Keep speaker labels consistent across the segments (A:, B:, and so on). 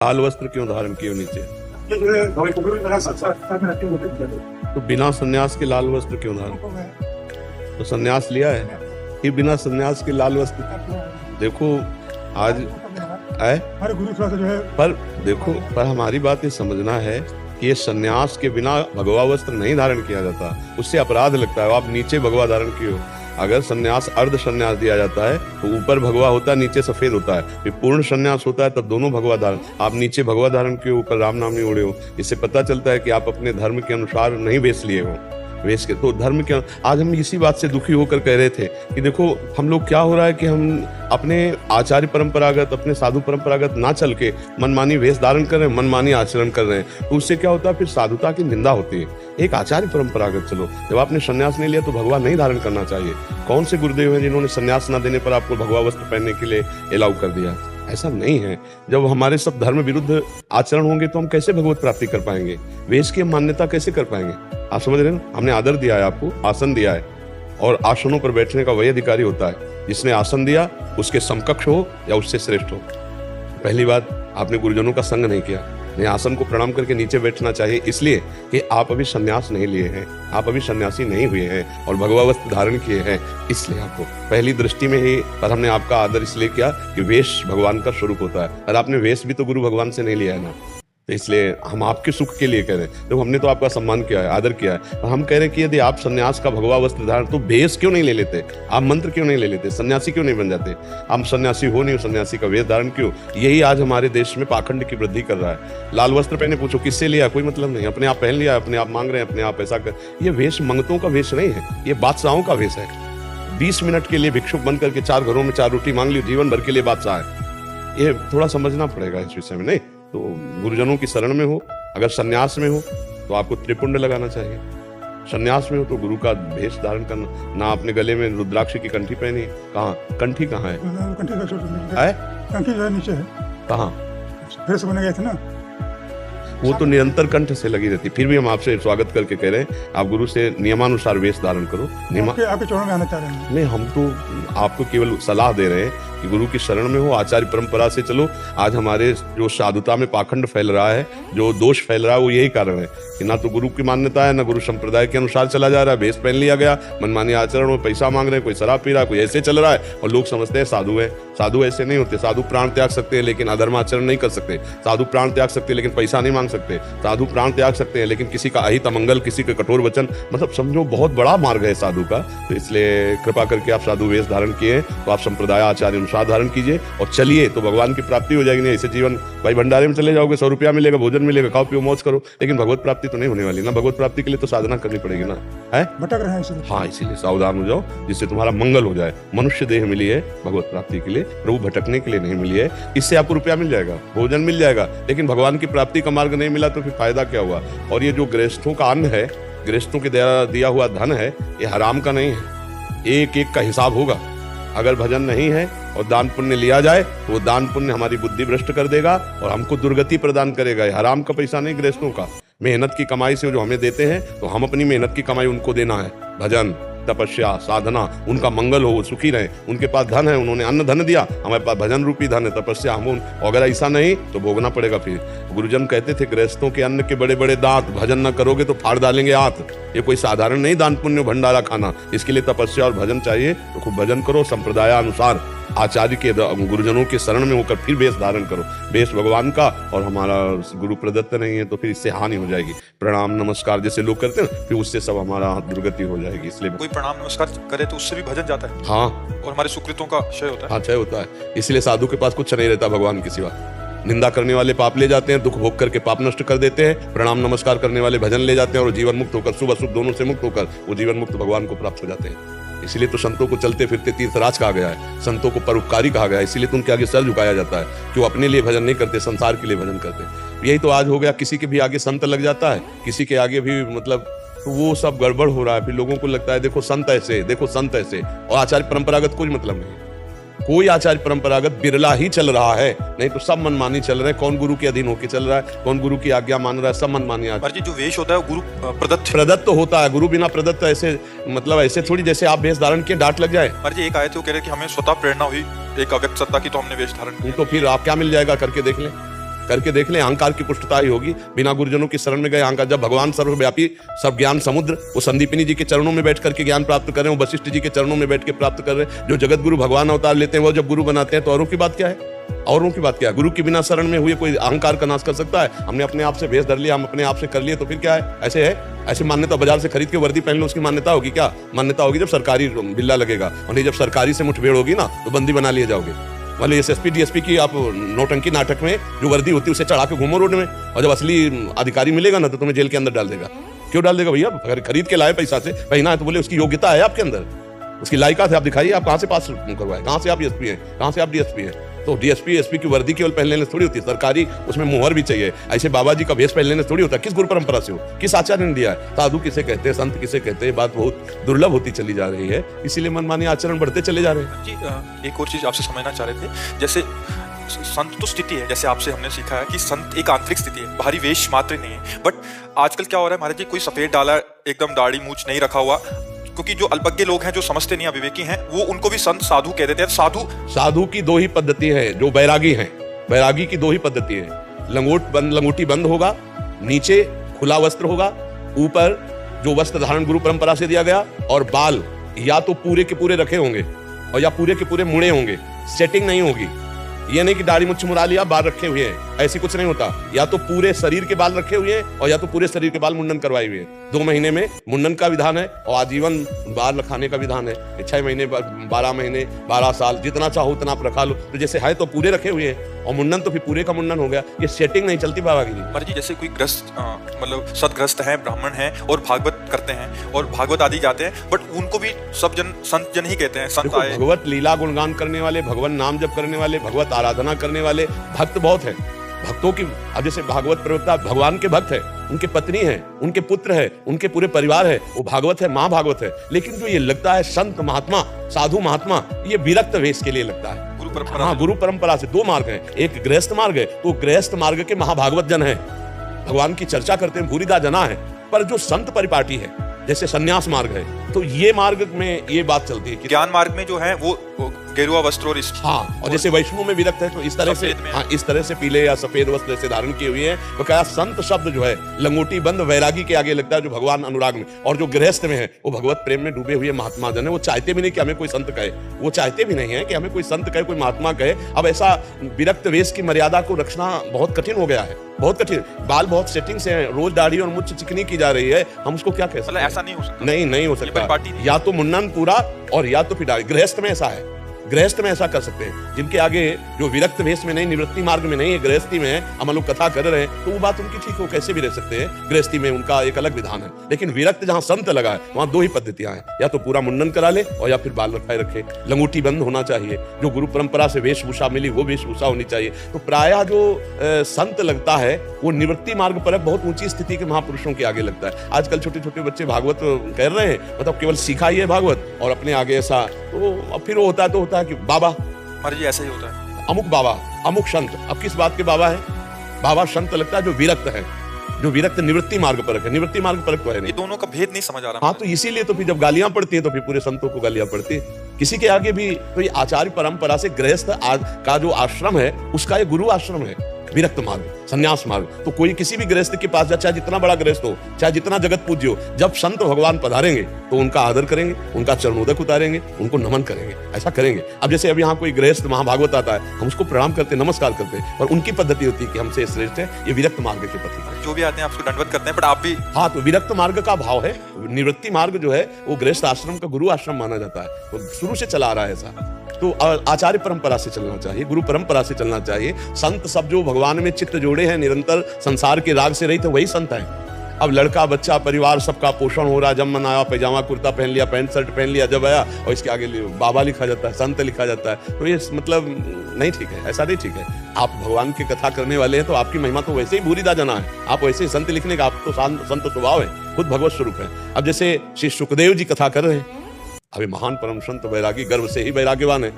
A: लाल वस्त्र क्यों धारण किए नीचे? तो बिना संन्यास के लाल वस्त्र क्यों धारण? तो संन्यास लिया है कि बिना संन्यास के लाल वस्त्र? देखो आज आए
B: हर गुरु थोड़ा सा जो है
A: पर देखो, पर हमारी बात ये समझना है कि ये संन्यास के बिना भगवा वस्त्र नहीं धारण किया जाता, उससे अपराध लगता है। आप नीचे भगवा धारण किए हो। अगर संन्यास अर्ध संन्यास दिया जाता है तो ऊपर भगवा होता है, नीचे सफेद होता है। फिर पूर्ण संन्यास होता है तब दोनों भगवा धारण। आप नीचे भगवा धारण किए, ऊपर राम नाम नहीं उड़े हो। इससे पता चलता है कि आप अपने धर्म के अनुसार नहीं बेच लिए हो। वेश के तो धर्म के आज हम इसी बात से दुखी होकर कह रहे थे कि देखो हम लोग क्या हो रहा है कि हम अपने आचार्य परंपरागत, अपने साधु परंपरागत ना चल के मनमानी वेश धारण कर रहे हैं, मनमानी आचरण कर रहे हैं। तो उससे क्या होता है, फिर साधुता की निंदा होती है। एक आचार्य परंपरागत चलो, जब आपने संन्यास नहीं लिया तो भगवा नहीं धारण करना चाहिए। कौन से गुरुदेव हैं जिन्होंने संन्यास ना देने पर आपको भगवा वस्त्र पहनने के लिए अलाउ कर दिया? ऐसा नहीं है। जब हमारे सब धर्म विरुद्ध आचरण होंगे तो हम कैसे भगवत प्राप्ति कर पाएंगे? वेश की मान्यता कैसे कर पाएंगे? आप समझ रहे हैं ना? हमने आदर दिया है, आपको आसन दिया है, और आसनों पर बैठने का वही अधिकारी होता है जिसने आसन दिया, उसके समकक्ष हो या उससे श्रेष्ठ हो। पहली बात, आपने गुरुजनों का संग नहीं किया। नहीं, आसन को प्रणाम करके नीचे बैठना चाहिए, इसलिए कि आप अभी संन्यास नहीं लिए हैं, आप अभी सन्यासी नहीं हुए हैं और भगवा वस्त्र धारण किए हैं। इसलिए आपको पहली दृष्टि में ही पर हमने आपका आदर इसलिए किया कि वेश भगवान का स्वरूप होता है, और आपने वेश भी तो गुरु भगवान से नहीं लिया है ना। तो इसलिए हम आपके सुख के लिए कह रहे हैं। तो हमने तो आपका सम्मान किया है, आदर किया है, और हम कह रहे हैं कि यदि आप सन्यास का भगवा वस्त्र धारण, तो वेश क्यों नहीं ले लेते? आप मंत्र क्यों नहीं ले लेते? सन्यासी क्यों नहीं बन जाते? आप सन्यासी हो नहीं, सन्यासी का वेश धारण क्यों? यही आज हमारे देश में पाखंड की वृद्धि कर रहा है। लाल वस्त्र पहने, पूछो किससे लिया? कोई मतलब नहीं। अपने आप पहन लिया, अपने आप मांग रहे हैं, अपने आप ऐसा कर। ये वेश मंगतों का वेश नहीं है, ये बादशाहों का वेश है। 20 मिनट के लिए भिक्षुक बन करके 4 घरों में 4 रोटी मांग ली, जीवन भर के लिए बादशाह है। ये थोड़ा समझना पड़ेगा इस विषय में। नहीं तो गुरुजनों की शरण में हो, अगर सन्यास में हो तो आपको त्रिपुंड लगाना चाहिए। सन्यास में हो तो गुरु का भेष धारण करना। ना आपने गले में रुद्राक्ष की कंठी पहनी, कहाँ कंठी कहाँ है?
B: कंठी जो है नीचे है।
A: कहाँ?
B: फिर से बने गए थे ना,
A: वो तो निरंतर कंठ से लगी रहती। फिर भी हम आपसे स्वागत करके कह रहे हैं, आप गुरु से नियमानुसार वेश धारण करो।
B: आपके चरणों में आना चाह रहे हैं।
A: नहीं, हम तो आपको केवल सलाह दे रहे हैं कि गुरु की शरण में हो, आचार्य परंपरा से चलो। आज हमारे जो साधुता में पाखंड फैल रहा है, जो दोष फैल रहा है, वो यही कारण है कि ना तो गुरु की मान्यता है, ना गुरु संप्रदाय के अनुसार चला जा रहा है। भेष पहन लिया गया, मनमानी आचरण में पैसा मांग रहे हैं, कोई शराब पी रहा है, कोई ऐसे चल रहा है, और लोग समझते हैं साधु है। साधु ऐसे नहीं होते। साधु प्राण त्याग सकते हैं लेकिन अधर्म आचरण नहीं कर सकते। साधु प्राण त्याग सकते हैं लेकिन पैसा नहीं मांग सकते। साधु प्राण त्याग सकते हैं लेकिन किसी का अहित अमंगल, किसी के कठोर वचन, मतलब समझो बहुत बड़ा मार्ग है साधु का। तो इसलिए कृपा करके आप साधु वेश धारण किए तो आप संप्रदाय आचार्य अनुसार धारण कीजिए और चलिए, तो भगवान की प्राप्ति हो जाएगी। नहीं ऐसे जीवन, भाई भंडारे में चले जाओगे, 100 रुपया मिलेगा, भोजन मिलेगा, खाओ पियो मौज करो, लेकिन भगवत प्राप्ति तो नहीं होने वाली ना। भगवत प्राप्ति के लिए तो साधना करनी पड़ेगी ना, है
B: भटक रहे हैं।
A: हाँ, इसीलिए सावधान हो जाओ, जिससे तुम्हारा मंगल हो जाए। मनुष्य देह मिली है भगवत प्राप्ति के लिए, प्रभु भटकने के लिए नहीं मिली है। इससे आपको रुपया मिल जाएगा, भोजन मिल जाएगा, लेकिन भगवान की प्राप्ति का मार्ग नहीं मिला तो फिर फायदा क्या हुआ? और ये जो गृहस्थों का अन्न है, गृहस्थों के द्वारा दिया हुआ धन है, ये हराम का नहीं है। एक एक का हिसाब होगा। अगर भजन नहीं है और दान पुण्य लिया जाए तो वो दान पुण्य हमारी बुद्धि भ्रष्ट कर देगा और हमको दुर्गति प्रदान करेगा। ये हराम का पैसा नहीं, गृहस्थों का मेहनत की कमाई से जो हमें देते हैं, तो हम अपनी मेहनत की कमाई उनको देना है। भजन, तपस्या, साधना, उनका मंगल हो, वो सुखी रहे। उनके पास धन है, उन्होंने अन्न धन दिया, हमारे पास भजन रूपी धन है, तपस्या हम। अगर ऐसा नहीं तो भोगना पड़ेगा। फिर गुरुजन कहते थे, गृहस्थों के अन्न के बड़े बड़े दांत, भजन न करोगे तो फाड़ डालेंगे हाथ। ये कोई साधारण नहीं दान पुण्य भंडारा खाना। इसके लिए तपस्या और भजन चाहिए। तो खूब भजन करो, संप्रदाय अनुसार आचार्य के, गुरुजनों के शरण में होकर फिर वेश धारण करो। वेश भगवान का और हमारा गुरु प्रदत्त नहीं है, तो फिर इससे हानि हो जाएगी। प्रणाम नमस्कार जैसे लोग करते हैं, फिर उससे सब हमारा दुर्गति हो जाएगी। इसलिए
C: कोई प्रणाम नमस्कार करे तो उससे भी भजन जाता है।
A: हाँ,
C: और हमारे सुकृतों का क्षय होता है।
A: हाँ, क्षय होता है। इसलिए साधु के पास कुछ नहीं रहता भगवान के सिवा। निंदा करने वाले पाप ले जाते हैं, दुख भोग करके पाप नष्ट कर देते हैं। प्रणाम नमस्कार करने वाले भजन ले जाते हैं और जीवन मुक्त होकर, शुभ अशुभ दोनों से मुक्त होकर वो जीवन मुक्त भगवान को प्राप्त हो जाते हैं। इसलिए तो संतों को चलते फिरते तीर्थराज कहा गया है, संतों को परोपकारी कहा गया है। इसलिए तो उनके आगे सर झुकाया जाता है कि वो अपने लिए भजन नहीं करते, संसार के लिए भजन करते। यही तो आज हो गया, किसी के भी आगे संत लग जाता है, किसी के आगे भी मतलब, तो वो सब गड़बड़ हो रहा है। फिर लोगों को लगता है देखो संत ऐसे, देखो संत ऐसे। और आचार्य परंपरागत कोई मतलब नहीं, कोई आचार्य परंपरागत बिरला ही चल रहा है, नहीं तो सब मनमानी चल रहे हैं। कौन गुरु के अधीन होकर चल रहा है, कौन गुरु की आज्ञा मान रहा है? सब मनमानी।
C: पर जो वेश होता है वो गुरु प्रदत्त
A: तो होता है। गुरु बिना प्रदत्त ऐसे, मतलब ऐसे थोड़ी जैसे आप वेश धारण किए डांट लग जाए।
C: पर जी एक आए थे, वो कह रहे कि हमें स्वतः प्रेरणा हुई एक अव्यक्त सत्ता की, तो हमने वेश धारण किया।
A: तो फिर आप क्या मिल जाएगा करके देख लें। करके देख ले, अहंकार की पुष्टता ही होगी। बिना गुरुजनों की शरण में गए अहंकार, जब भगवान सर्वव्यापी सब ज्ञान समुद्र वो संदीपिनी जी के चरणों में बैठ करके ज्ञान प्राप्त कर रहे हैं, वो वशिष्ठ जी के चरणों में बैठ के प्राप्त कर रहे हैं। जो जगत गुरु भगवान अवतार लेते हैं वो जब गुरु बनाते हैं तो औरों की बात क्या है? औरों की बात क्या है? गुरु के बिना शरण में हुए कोई अहंकार का नाश कर सकता है? हमने अपने आप से भेष धर लिया, हम अपने आप से कर लिए तो फिर क्या है? ऐसे है? ऐसे मान्यता बाजार से खरीद के वर्दी पहन लो, उसकी मान्यता होगी क्या? मान्यता होगी जब सरकारी बिल्ला लगेगा, और नहीं जब सरकारी से मुठभेड़ होगी ना तो बंदी बना लिए जाओगे। वाले एसएसपी डीएसपी की आप नौटंकी नाटक में जो वर्दी होती है उसे चढ़ा के घूमो रोड में, और जब असली अधिकारी मिलेगा ना तो तुम्हें जेल के अंदर डाल देगा। क्यों डाल देगा भैया? अगर खरीद के लाए पैसा से पहना है तो बोले उसकी योग्यता है आपके अंदर, उसकी लायकात है, आप दिखाइए आप कहाँ से पास करवाए, कहाँ से आप एसपी हैं, कहाँ से आप डीएसपी हैं। तो डीएसपी एसपी की वर्दी केवल पहन लेने से थोड़ी होती है, सरकारी उसमें मुहर भी चाहिए। ऐसे बाबा जी का भेष पहन लेने से थोड़ी होता है। किस गुरु परंपरा से हो, किस आचार्य ने दिया है? साधु किसे कहते हैं, संत किसे कहते हैं, बात बहुत दुर्लभ होती चली जा रही है, इसीलिए मनमानी आचरण बढ़ते चले जा रहे हैं।
C: जी एक और चीज आपसे समझना चाह रहे थे, जैसे संत तो स्थिति है, जैसे आपसे हमने सीखा है कि संत एक आंतरिक स्थिति है, बाहरी वेश मात्र नहीं है। बट आजकल क्या हो रहा है महाराज जी, कोई सफेद डाला, एकदम दाढ़ी मूछ नहीं रखा हुआ, क्योंकि जो अल्पज्ञ लोग हैं, जो समझते नहीं, अविवेकी हैं, वो उनको भी संत साधु कह देते हैं। साधु की दो ही पद्धति है, जो बैरागी हैं, बैरागी की दो ही पद्धति है। लंगोटी बंद होगा, नीचे खुला वस्त्र होगा, ऊपर जो वस्त्र धारण गुरु परंपरा से दिया गया, और बाल या तो पूरे के पूरे रखे होंगे और या पूरे के पूरे मुड़े होंगे, सेटिंग नहीं होगी। ये नहीं कि दाढ़ी मुछ मुड़ा लिया बाल रखे हुए हैं, ऐसी कुछ नहीं होता। या तो पूरे शरीर के बाल रखे हुए हैं और या तो पूरे शरीर के बाल मुंडन करवाए हुए हैं। 2 महीने में मुंडन का विधान है और आजीवन बाल रखाने का विधान है। 6 महीने 12 महीने 12 साल जितना चाहो उतना आप रखा लो। तो जैसे है तो पूरे रखे हुए हैं और मुंडन तो फिर पूरे का मुंडन हो गया। ये सेटिंग नहीं चलती बाबा की। पर जी जैसे कोई ग्रस्त मतलब सदग्रस्त है, ब्राह्मण है और भागवत करते हैं और भागवत आदि गाते हैं, बट उनको भी सब जन संत जन ही कहते हैं। संत आए,
A: भगवत लीला गुणगान करने वाले, भगवान नाम जप करने वाले, भगवत आराधना करने वाले भक्त बहुत है। भक्तों की, अब जैसे भागवत प्रवक्ता भगवान के भक्त है, उनके पत्नी है, उनके पुत्र है, उनके पूरे परिवार है, वो भागवत है, माँ भागवत है। लेकिन जो ये लगता है संत महात्मा, साधु महात्मा, ये विरक्त वेश के लिए लगता है। गुरु परंपरा से 2 मार्ग हैं, एक गृहस्थ मार्ग है, तो गृहस्थ मार्ग के महाभागवत जन है, भगवान की चर्चा करते हैं, भूरिदा जना है। पर जो संत परिपाटी है, जैसे सन्यास मार्ग है, तो ये मार्ग में ये बात चलती है कि
C: ज्ञान मार्ग में जो है वो गेरुआ वस्त्र और
A: हाँ, और जैसे वैष्णव में विरक्त है तो इस तरह से, हाँ, इस तरह से पीले या सफेद वस्त्र जैसे धारण किए हुए हैं। तो क्या संत शब्द जो है लंगोटी बंद वैरागी के आगे लगता है, जो भगवान अनुराग में, और जो गृहस्थ में है वो भगवत प्रेम में डूबे हुए महात्मा जन है। वो चाहते भी नहीं कि हमें कोई संत कहे, वो चाहते भी नहीं है कि हमें कोई संत कहे, कोई महात्मा कहे। अब ऐसा विरक्त वेश की मर्यादा को रखना बहुत कठिन हो गया है, बहुत कठिन। बाल बहुत सेटिंग से है, रोज दाढ़ी और मुझ चिकनी की जा रही है, हम उसको क्या कह सकते हैं?
C: ऐसा नहीं हो सकता,
A: नहीं हो सकता। या तो मुंडन पूरा और या तो फिर दाढ़ी। गृहस्थ में ऐसा है, गृहस्थ में ऐसा कर सकते हैं। जिनके आगे जो विरक्त वेश में नहीं, निवृत्ति मार्ग में नहीं है, गृहस्थी में है, हम लोग कथा कर रहे हैं, तो वो बात उनकी ठीक हो, कैसे भी रह सकते हैं। गृहस्थी में उनका एक अलग विधान है। लेकिन विरक्त जहां संत लगा है वहां 2 ही पद्धतियां हैं, या तो पूरा मुंडन करा ले और या फिर बाल रखाए रखे। लंगोटी बंद होना चाहिए, जो गुरु परंपरा से वेशभूषा मिली वो वेशभूषा होनी चाहिए। तो प्रायः जो संत लगता है वो निवृत्ति मार्ग पर बहुत ऊंची स्थिति के महापुरुषों के आगे लगता है। आजकल छोटे छोटे बच्चे भागवत कर रहे हैं, मतलब केवल सीखा ही है भागवत और अपने आगे ऐसा, तो फिर वो होता है कि बाबा
C: जी ऐसा ही होता है,
A: अमुक बाबा, अमुक संत। अब किस बात के बाबा है? बाबा संत लगता है जो विरक्त है, जो विरक्त निवृत्ति मार्ग पर है। निवृत्ति मार्ग पर तो है नहीं।
C: ये दोनों का भेद नहीं समझ आ रहा।
A: हाँ, तो इसीलिए तो फिर जब गालियां पड़ती है तो फिर पूरे संतों को गालियां पड़ती है। किसी के आगे भी तो ये आचार्य परंपरा से गृहस्थ का जो आश्रम है उसका ये गुरु आश्रम है, विरक्त मार्ग, संन्यास मार्ग। तो कोई किसी भी गृहस्थ के पास जाए, चाहे जितना बड़ा गृहस्थ हो, चाहे जितना जगत पूज्य हो, जब संत भगवान पधारेंगे तो उनका आदर करेंगे, उनका चरणोदक उतारेंगे, उनको नमन करेंगे, ऐसा करेंगे। अब जैसे अब यहाँ कोई गृहस्थ महाभागवत आता है, हम उसको प्रणाम करते, नमस्कार करते हैं, और उनकी पद्धति होती है कि हमसे श्रेष्ठ है, ये विरक्त मार्ग के प्रति।
C: जो भी आते हैं आपको दंडवत करते हैं, बट आप भी,
A: हाँ, तो विरक्त मार्ग का भाव है। निवृत्ति मार्ग जो है वो गृहस्थ आश्रम का गुरु आश्रम माना जाता है, तो शुरू से चला आ रहा है ऐसा। तो आचार्य परंपरा से चलना चाहिए, गुरु परंपरा से चलना चाहिए। संत सब जो भगवान में चित्त जोड़े हैं, निरंतर संसार के राग से रहित, वही संत हैं। अब लड़का बच्चा परिवार सबका पोषण हो रहा है, जब मन आया पैजामा कुर्ता पहन लिया, पैंट शर्ट पहन लिया, जब आया और इसके आगे बाबा लिखा जाता है, संत लिखा जाता है, तो ये मतलब नहीं ठीक है, ऐसा नहीं ठीक है। आप भगवान की कथा करने वाले हैं तो आपकी महिमा तो वैसे ही भूरिदा जना है, आप वैसे ही संत लिखने का, आप तो संत स्वभाव है, खुद भगवत स्वरूप है। अब जैसे श्री सुखदेव जी कथा कर रहे हैं, अभी महान परम संत वैरागी, गर्व से ही वैराग्यवान है।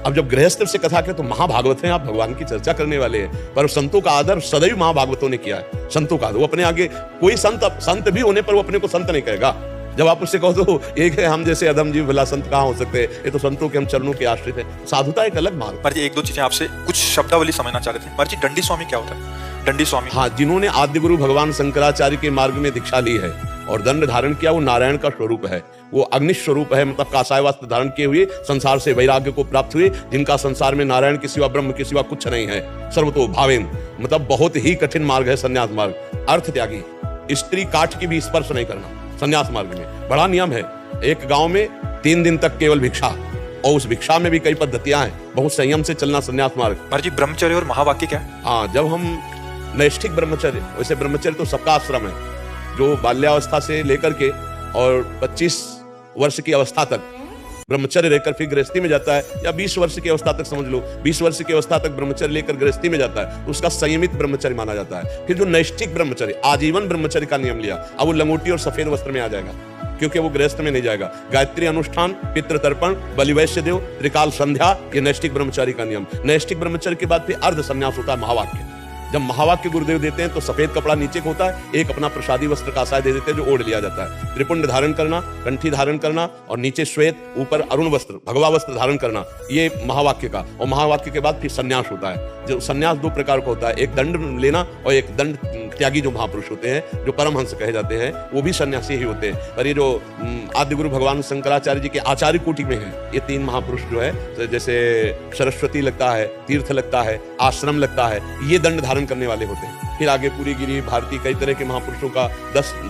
A: अब जब गृहस्थ से कथा करें तो महाभागवत हैं, आप भगवान की चर्चा करने वाले हैं, पर संतों का आदर सदैव महाभागवतों ने किया है। संतों का आदर, वो अपने आगे कोई संत भी होने पर वो अपने को संत नहीं कहेगा, जब आप उससे कहो तो एक है हम जैसे अधम जीव भला संत कहाँ हो सकते हैं, ये तो संतों के हम चरणों के आश्रित है। साधुता एक अलग मार्ग।
C: महाराज जी एक दो चीजें आपसे कुछ शब्दावली समझना चाह रहे थे। महाराज जी दंडी स्वामी क्या होता है? दंडी स्वामी
A: हाँ, जिन्होंने आद्य गुरु भगवान शंकराचार्य के मार्ग में दीक्षा ली है और दंड धारण किया, वो नारायण का स्वरूप है, वो अग्नि स्वरूप है। मतलब काषाय वस्त्र धारण किए हुए संसार से वैराग्य को प्राप्त हुए, जिनका संसार में नारायण के सिवा ब्रह्म के सिवा कुछ नहीं है। सर्वतो भावेन, मतलब बहुत ही कठिन मार्ग है संन्यास मार्ग। अर्थ त्यागी, स्त्री काठ की भी स्पर्श नहीं करना संन्यास मार्ग में बड़ा नियम है। एक गांव में 3 दिन तक केवल भिक्षा, और उस भिक्षा में भी कई पद्धतियां हैं, बहुत संयम से चलना संन्यास मार्ग।
C: महाराज जी ब्रह्मचर्य और महावाक्य क्या है?
A: हाँ, जब हम नैष्ठिक ब्रह्मचर्य, वैसे ब्रह्मचर्य तो सबका आश्रम है, जो बाल्यावस्था से लेकर के और 25 वर्ष की अवस्था तक ब्रह्मचर्य रहकर फिर गृहस्थी में जाता है, या 20 वर्ष की अवस्था तक समझ लो, 20 वर्ष की अवस्था तक ब्रह्मचर्य लेकर गृहस्थी में जाता है, तो उसका संयमित ब्रह्मचर्य माना जाता है। फिर जो नैष्ठिक ब्रह्मचर्य, आजीवन ब्रह्मचर्य का नियम लिया, अब वो लंगोटी और सफेद वस्त्र में आ जाएगा, क्योंकि वो गृहस्थ में नहीं जाएगा। गायत्री अनुष्ठान, पितृ तर्पण, बलिवैश्य देव, त्रिकाल संध्या, ये नैष्ठिक ब्रह्मचारी का नियम। नैष्ठिक ब्रह्मचर्य के बाद फिर अर्ध संन्यास होता है, महावाक्य। जब महावाक्य गुरुदेव देते हैं तो सफेद कपड़ा नीचे को होता है, एक अपना प्रसादी वस्त्र कासाय दे देते हैं जो ओढ़ लिया जाता है। त्रिपुंड धारण करना, कंठी धारण करना, और नीचे श्वेत, ऊपर अरुण वस्त्र, भगवा वस्त्र धारण करना, ये महावाक्य का। और महावाक्य के बाद फिर संन्यास होता है। जो संन्यास 2 प्रकार का होता है, एक दंड लेना और एक दंड त्यागी। जो महापुरुष होते हैं, जो परमहंस कहे जाते हैं, वो भी सन्यासी ही होते हैं। पर ये जो आद्य गुरु भगवान शंकराचार्य जी के आचार्य कोटि में है, ये 3 महापुरुष जो है, जैसे सरस्वती लगता है, तीर्थ लगता है, आश्रम लगता है, ये दंड धारण करने वाले होते हैं। फिर आगे पूरी गिरी भारती, कई तरह के महापुरुषों का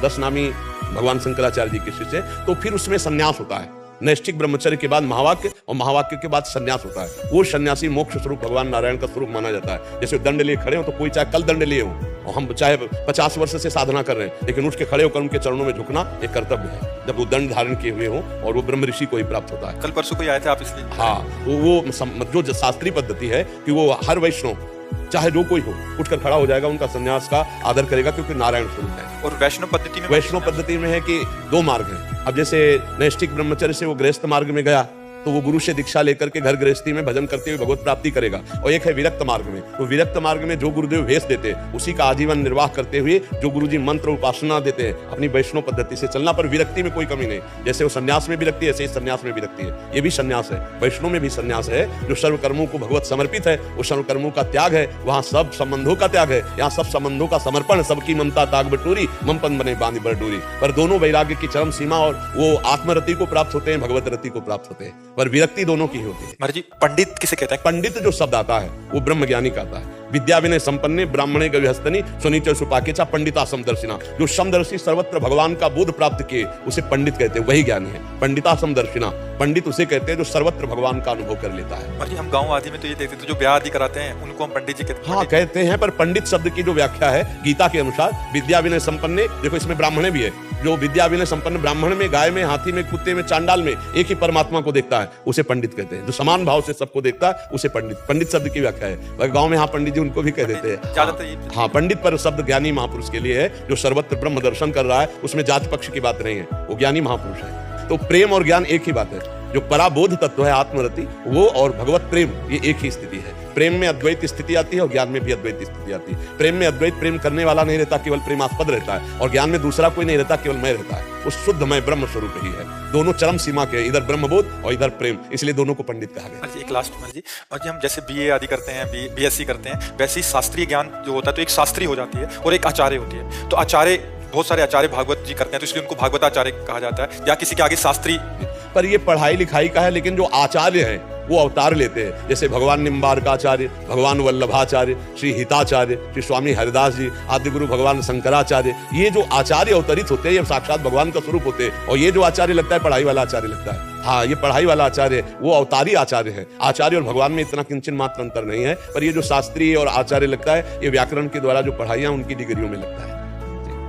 A: 10 नामी भगवान शंकराचार्य जी के शिष्य, तो फिर उसमें संन्यास होता है। नैष्ठिक ब्रह्मचर्य के बाद महावाक्य, और महावाक्य के बाद संन्यास होता है। वो सन्यासी मोक्ष स्वरूप भगवान नारायण का स्वरूप माना जाता है। जैसे दंड लिए खड़े हो, तो कोई चाहे कल दंड लिए हो, और हम चाहे 50 वर्ष से साधना कर रहे हैं, लेकिन उसके खड़े होकर उनके चरणों में झुकना एक कर्तव्य है, जब वो दंड धारण किए हुए हो, और वो ब्रह्म ऋषि को ही प्राप्त होता है।
C: कल परसों कोई आए थे आप इसलिए?
A: हाँ, वो जो शास्त्रीय पद्धति है कि वो हर वैष्णव चाहे जो कोई हो उठकर खड़ा हो जाएगा, उनका संन्यास का आदर करेगा, क्योंकि नारायण स्वरूप है।
C: और वैष्णव पद्धति में
A: है कि 2 मार्ग हैं। अब जैसे नैष्ठिक ब्रह्मचर्य से वो गृहस्थ मार्ग में गया, तो वो गुरु से दीक्षा लेकर के घर गृहस्थी में भजन करते हुए भगवत प्राप्ति करेगा। और एक है विरक्त मार्ग में, तो विरक्त मार्ग में जो गुरुदेव भेष देते हैं, उसी का आजीवन निर्वाह करते हुए जो गुरुजी मंत्र उपासना देते हैं, अपनी वैष्णव पद्धति से चलना, पर विरक्ति में कोई कमी नहीं। जैसे वो संन्यास में विरक्ति है, ऐसे ही संन्यास में विरक्ति है। ये भी संन्यास है, वैष्णव में भी संन्यास है। जो सर्व कर्मों को भगवत समर्पित है, वो सर्व कर्मों का त्याग है, वहां सब संबंधों का त्याग है, यहाँ सब संबंधों का समर्पण। सबकी ममता ताग बटोरी, ममपन बने बांधी बरडोरी। पर दोनों वैराग्य की चरम सीमा, और वो आत्मरति को प्राप्त होते हैं, भगवत रति को प्राप्त होते हैं, पर विरक्ति दोनों की होती है।
C: महाराज जी पंडित किसे कहते हैं?
A: पंडित जो शब्द आता है वो ब्रह्म ज्ञानी का आता है। विद्या विनय संपन्ने ब्राह्मणे गविहस्तनी सुनीच सुपाकेचा पंडिता समदर्शिना। जो समदर्शी सर्वत्र भगवान का बोध प्राप्त किए, उसे पंडित कहते हैं, वही ज्ञानी है। पंडिता समदर्शिना, पंडित उसे कहते हैं जो सर्वत्र भगवान का अनुभव कर लेता है।
C: महाराज जी हम गाँव आदि में तो ये देखते थे, जो ब्याह आदि कराते हैं उनको हम पंडित जी कहते हैं।
A: हाँ कहते हैं, पर पंडित शब्द की जो व्याख्या है गीता के अनुसार, विद्या विनय संपन्ने, देखो इसमें ब्राह्मणे भी है, जो विद्या विनय संपन्न ब्राह्मण में, गाय में, हाथी में, कुत्ते में, चांडाल में एक ही परमात्मा को देखता है, उसे पंडित कहते हैं। जो समान भाव से सबको देखता है, उसे पंडित। पंडित शब्द की व्याख्या है। गांव में हाँ पंडित जी उनको भी कह देते हैं। हाँ, पंडित पर शब्द ज्ञानी महापुरुष के लिए है, जो सर्वत्र ब्रह्म दर्शन कर रहा है, उसमें जाति पक्ष की बात नहीं है, वो ज्ञानी महापुरुष है। तो प्रेम और ज्ञान एक ही बात है। जो पराबोध तत्व है आत्मरति, वो और भगवत प्रेम, ये एक ही स्थिति है। प्रेम में अद्वैत स्थिति आती है और ज्ञान में भी अद्वैत स्थिति आती है। प्रेम में अद्वैत प्रेम करने वाला नहीं रहता, केवल प्रेमास्पद रहता है, और ज्ञान में दूसरा कोई नहीं रहता, केवल मैं रहता है। वो शुद्ध मैं ब्रह्म स्वरूप ही है। दोनों चरम सीमा के, इधर ब्रह्मबोध और इधर प्रेम, इसलिए दोनों को पंडित कहा गया।
C: एक लास्ट महाराज जी, और जी हम जैसे बीए आदि करते हैं, बीएससी करते हैं, वैसे ही शास्त्रीय ज्ञान जो होता है, तो एक शास्त्री हो जाती है और एक आचार्य होती है। तो आचार्य, बहुत सारे आचार्य भागवत जी करते हैं, तो इसलिए उनको भागवताचार्य कहा जाता है, या किसी के आगे शास्त्री।
A: पर ये पढ़ाई लिखाई का है, लेकिन जो आचार्य हैं वो अवतार लेते हैं। जैसे भगवान निम्बार्काचार्य, भगवान वल्लभाचार्य, श्री हिताचार्य, श्री स्वामी हरिदास जी, आदि गुरु भगवान शंकराचार्य, ये जो आचार्य अवतरित होते हैं, ये साक्षात भगवान का स्वरूप होते हैं। और ये जो आचार्य लगता है, पढ़ाई वाला आचार्य लगता है। हाँ, ये पढ़ाई वाला आचार्य, वो अवतारी आचार्य है। आचार्य और भगवान में इतना किंचन मात्र अंतर नहीं है, पर ये जो शास्त्री और आचार्य लगता है, ये व्याकरण के द्वारा जो पढ़ाइयां उनकी डिग्रियों में लगता है।